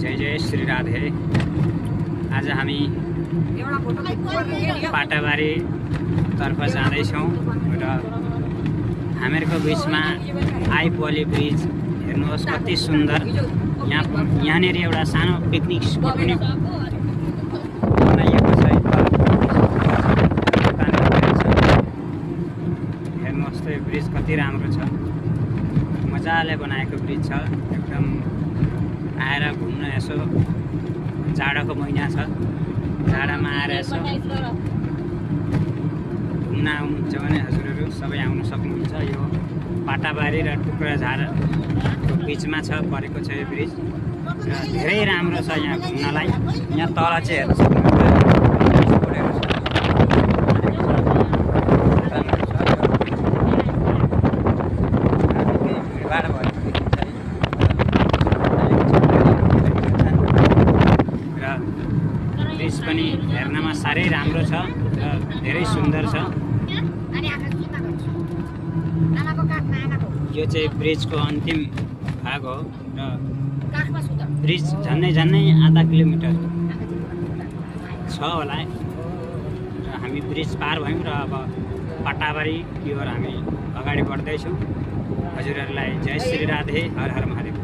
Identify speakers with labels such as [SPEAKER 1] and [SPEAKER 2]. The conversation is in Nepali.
[SPEAKER 1] जय जय श्री राधे। आज हामी पाटाबारी तर्फ जाँदैछौँ र हामीहरूको बिचमा आइपोली ब्रिज हेर्नुहोस् कति सुन्दर। यहाँनिर एउटा सानो पिकनिक स्पोट पनि बनाइएको छ। हेर्नुहोस् त यो ब्रिज कति राम्रो छ, मजाले बनाएको ब्रिज छ। एकदम आएर घुम्न यसो जाडोको महिना छ, जाडामा आएर यसो घुम्न आउनुहुन्छ भने हजुरहरू सबै आउन सक्नुहुन्छ। यो पाटाबारी र टुक्राझारको बिचमा छ परेको छ यो ब्रिज र धेरै राम्रो छ यहाँ घुम्नलाई। यहाँ तल चाहिँ हेर्न सक्नुहुन्छ ब्रिज पनि हेर्नमा साह्रै राम्रो छ र धेरै सुन्दर छ। यो चाहिँ ब्रिजको अन्तिम भाग हो र ब्रिज झन्डै आधा किलोमिटर छ होला र हामी ब्रिज पार भयौँ र अब पाटाबारी यो हामी अगाडि बढ्दैछौँ। हजुरहरूलाई जय श्री राधे, हर हर महादेव।